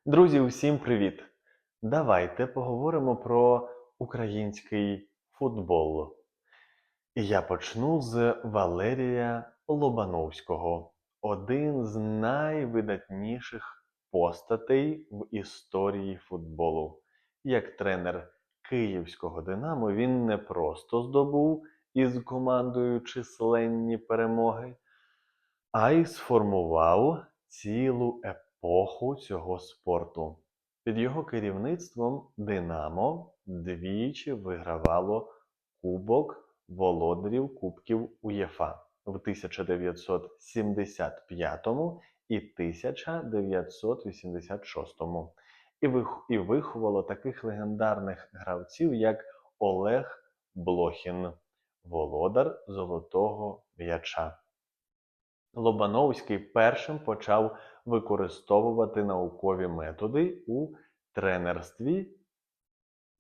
Друзі, усім привіт! Давайте поговоримо про український футбол. І я почну з Валерія Лобановського. Один з найвидатніших постатей в історії футболу. Як тренер київського «Динамо» він не просто здобув із командою численні перемоги, а й сформував цілу епоху цього спорту. Під його керівництвом «Динамо» двічі вигравало Кубок володарів Кубків УЄФА в 1975 і 1986. І виховало таких легендарних гравців, як Олег Блохін, володар Золотого м'яча. Лобановський першим почав використовувати наукові методи у тренерстві.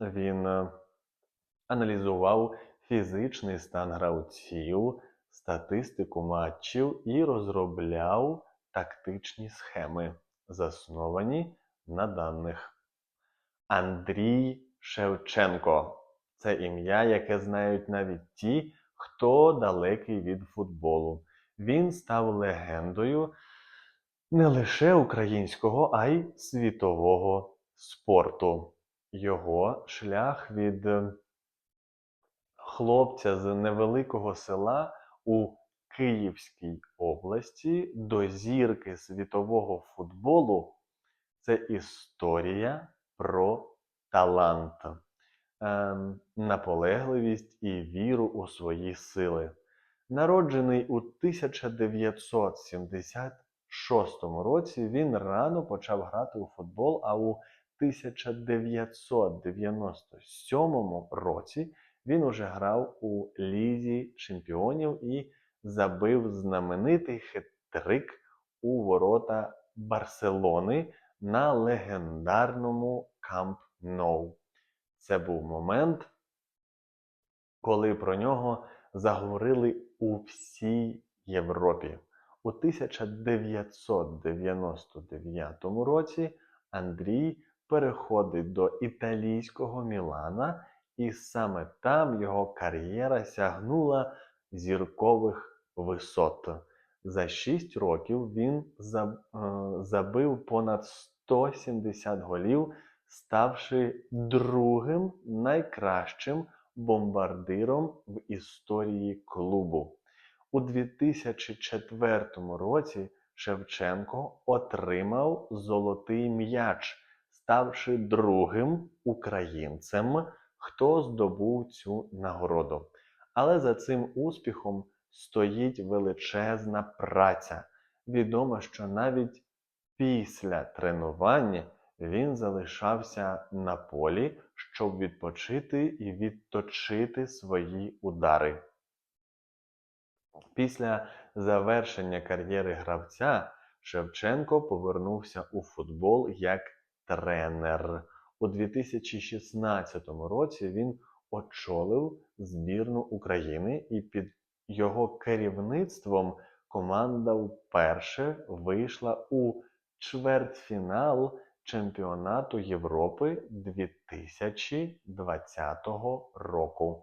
Він аналізував фізичний стан гравців, статистику матчів і розробляв тактичні схеми, засновані на даних. Андрій Шевченко – це ім'я, яке знають навіть ті, хто далекий від футболу. Він став легендою не лише українського, а й світового спорту. Його шлях від хлопця з невеликого села у Київській області до зірки світового футболу – це історія про талант, наполегливість і віру у свої сили. Народжений у 1976 році, він рано почав грати у футбол, а у 1997 році він уже грав у Лізі чемпіонів і забив знаменитий хет-трик у ворота Барселони на легендарному Камп Ноу. Це був момент, коли про нього заговорили у всій Європі. У 1999 році Андрій переходить до італійського Мілана, і саме там його кар'єра сягнула зіркових висот. За 6 років він забив понад 170 голів, ставши другим найкращим бомбардиром в історії клубу. У 2004 році Шевченко отримав «Золотий м'яч», ставши другим українцем, хто здобув цю нагороду. Але за цим успіхом стоїть величезна праця. Відомо, що навіть після тренувань він залишався на полі, щоб відпочити і відточити свої удари. Після завершення кар'єри гравця Шевченко повернувся у футбол як тренер. У 2016 році він очолив збірну України, і під його керівництвом команда вперше вийшла у чвертьфінал Чемпіонату Європи 2020 року.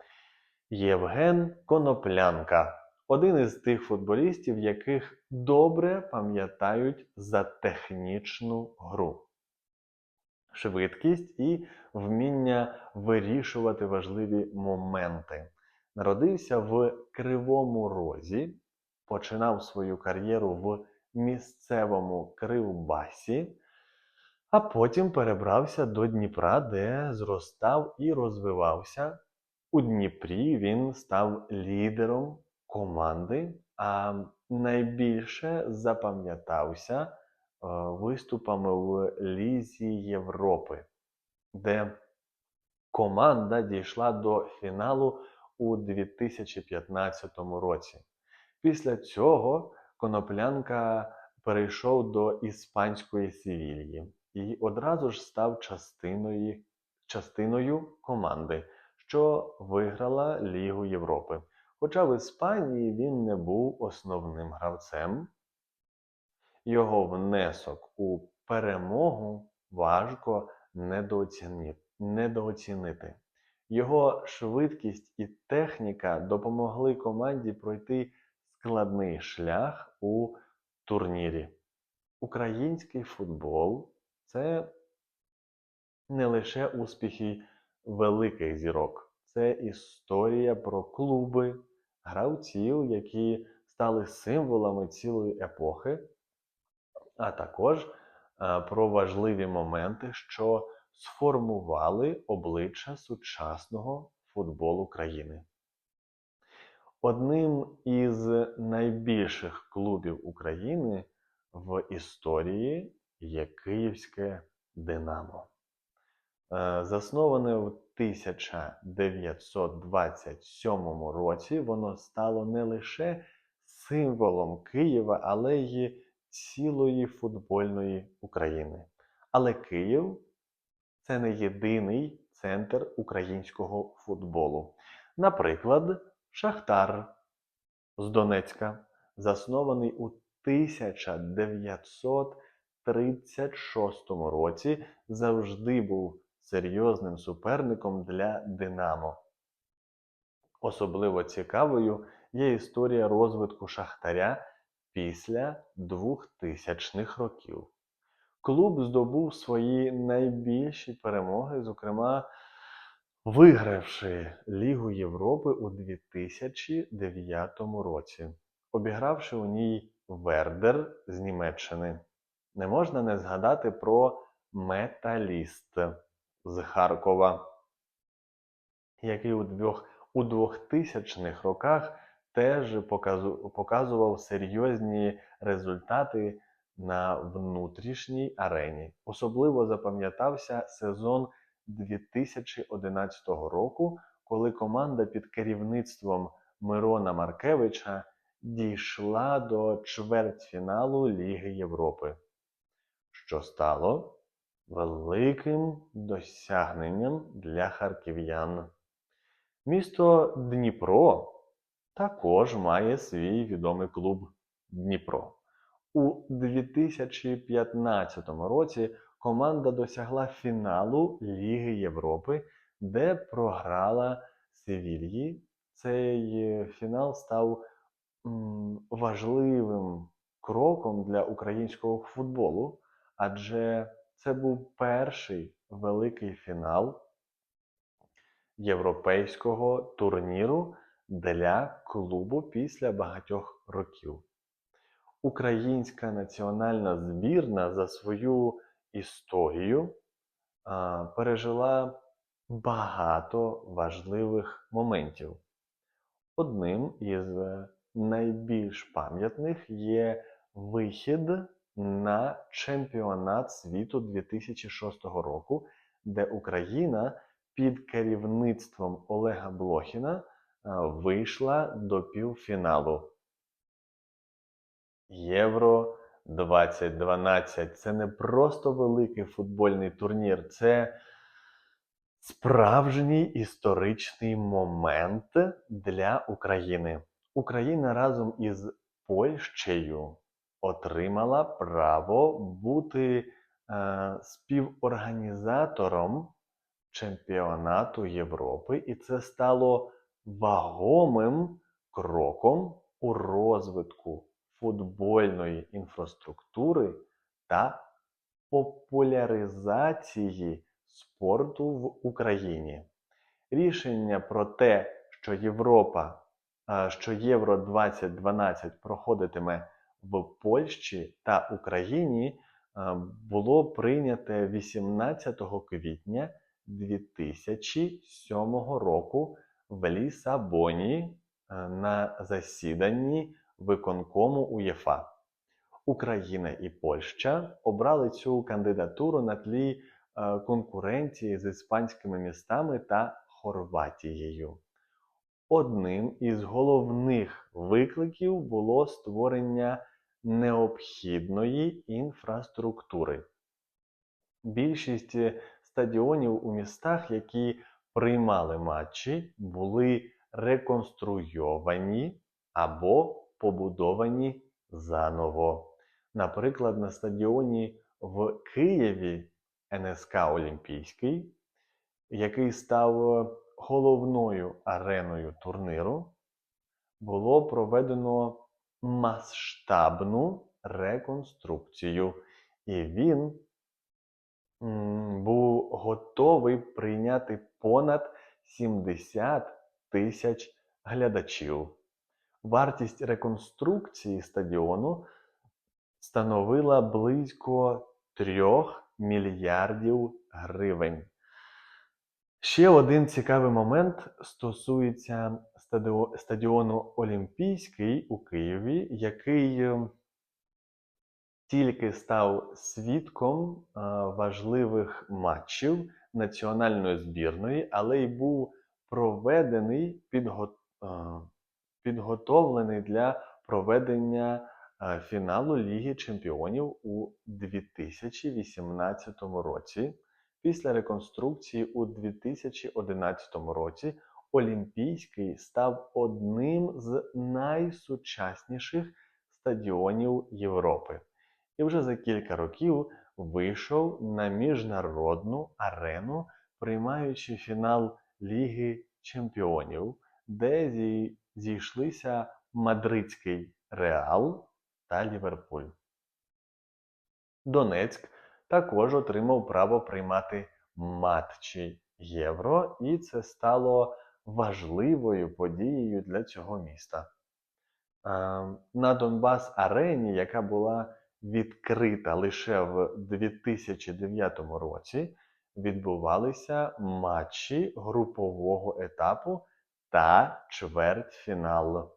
Євген Коноплянка – один із тих футболістів, яких добре пам'ятають за технічну гру, швидкість і вміння вирішувати важливі моменти. Народився в Кривому Розі, починав свою кар'єру в місцевому Кривбасі, а потім перебрався до Дніпра, де зростав і розвивався. У Дніпрі він став лідером команди, а найбільше запам'ятався виступами в Лізі Європи, де команда дійшла до фіналу у 2015 році. Після цього Коноплянка перейшов до іспанської Севільї і одразу ж став частиною команди, що виграла Лігу Європи. Хоча в Іспанії він не був основним гравцем, його внесок у перемогу важко недооцінити. Його швидкість і техніка допомогли команді пройти складний шлях у турнірі. Український футбол – це не лише успіхи великих зірок. Це історія про клуби, гравців, які стали символами цілої епохи, а також про важливі моменти, що сформували обличчя сучасного футболу країни. Одним із найбільших клубів України в історії є Київське «Динамо». Засноване в 1927 році, воно стало не лише символом Києва, але й цілої футбольної України. Але Київ – це не єдиний центр українського футболу. Наприклад, Шахтар з Донецька, заснований у 1936 році, завжди був серйозним суперником для «Динамо». Особливо цікавою є історія розвитку Шахтаря після 2000-х років. Клуб здобув свої найбільші перемоги, зокрема, вигравши Лігу Європи у 2009 році, обігравши у ній Вердер з Німеччини. Не можна не згадати про Металіст з Харкова, який у 2000-х роках теж показував серйозні результати на внутрішній арені. Особливо запам'ятався сезон 2011 року, коли команда під керівництвом Мирона Маркевича дійшла до чвертьфіналу Ліги Європи, що стало великим досягненням для харків'ян. Місто Дніпро також має свій відомий клуб «Дніпро». У 2015 році команда досягла фіналу Ліги Європи, де програла Севільї. Цей фінал став важливим кроком для українського футболу, адже це був перший великий фінал європейського турніру для клубу після багатьох років. Українська національна збірна за свою історію пережила багато важливих моментів. Одним із найбільш пам'ятних є вихід на чемпіонат світу 2006 року, де Україна під керівництвом Олега Блохіна вийшла до півфіналу. Євро 2012 – це не просто великий футбольний турнір, це справжній історичний момент для України. Україна разом із Польщею отримала право бути співорганізатором чемпіонату Європи, і це стало вагомим кроком у розвитку футбольної інфраструктури та популяризації спорту в Україні. Рішення про те, що Євро 2012 проходитиме в Польщі та Україні, було прийняте 18 квітня 2007 року в Лісабоні на засіданні виконкому УЄФА. Україна і Польща обрали цю кандидатуру на тлі конкуренції з іспанськими містами та Хорватією. Одним із головних викликів було створення необхідної інфраструктури. Більшість стадіонів у містах, які приймали матчі, були реконструйовані або побудовані заново. Наприклад, на стадіоні в Києві НСК Олімпійський, який став головною ареною турніру, було проведено масштабну реконструкцію. І він був готовий прийняти понад 70 тисяч глядачів. Вартість реконструкції стадіону становила близько 3 мільярдів гривень. Ще один цікавий момент стосується стадіону Олімпійський у Києві, який тільки став свідком важливих матчів національної збірної, але й був проведений, підготовлений для проведення фіналу Ліги Чемпіонів у 2018 році. Після реконструкції у 2011 році Олімпійський став одним з найсучасніших стадіонів Європи. І вже за кілька років вийшов на міжнародну арену, приймаючи фінал Ліги Чемпіонів, де зійшлися мадридський Реал та Ліверпуль. Донецьк також отримав право приймати матчі Євро, і це стало важливою подією для цього міста. На Донбас-арені, яка була відкрита лише в 2009 році, відбувалися матчі групового етапу та чвертьфінал.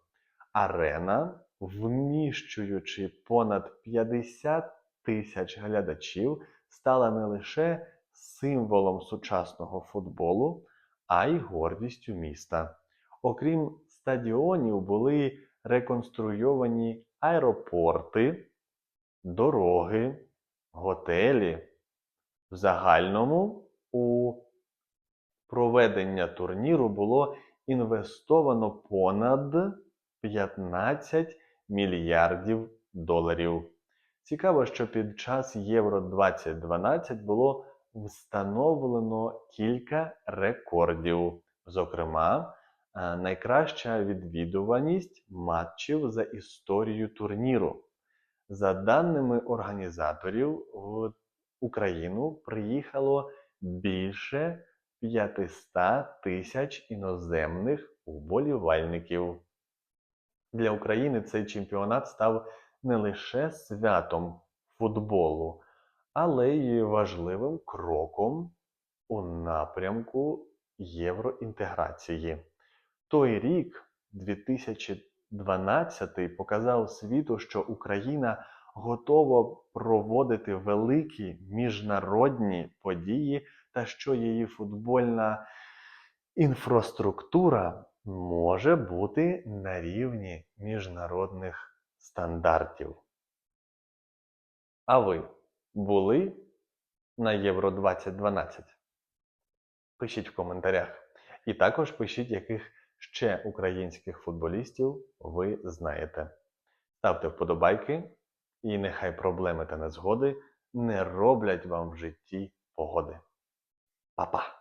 Арена, вміщуючи понад 50 тисяч глядачів, стала не лише символом сучасного футболу, а й гордістю міста. Окрім стадіонів, були реконструйовані аеропорти, дороги, готелі. В загальному у проведення турніру було інвестовано понад 15 мільярдів доларів. Цікаво, що під час Євро-2012 було встановлено кілька рекордів. Зокрема, найкраща відвідуваність матчів за історію турніру. За даними організаторів, в Україну приїхало більше 500 тисяч іноземних вболівальників. Для України цей чемпіонат став не лише святом футболу, але й важливим кроком у напрямку євроінтеграції. Той рік, 2012, показав світу, що Україна готова проводити великі міжнародні події та що її футбольна інфраструктура може бути на рівні міжнародних стандартів. А ви були на Євро-2012? Пишіть в коментарях. І також пишіть, яких ще українських футболістів ви знаєте. Ставте вподобайки, і нехай проблеми та незгоди не роблять вам в житті погоди. Па-па!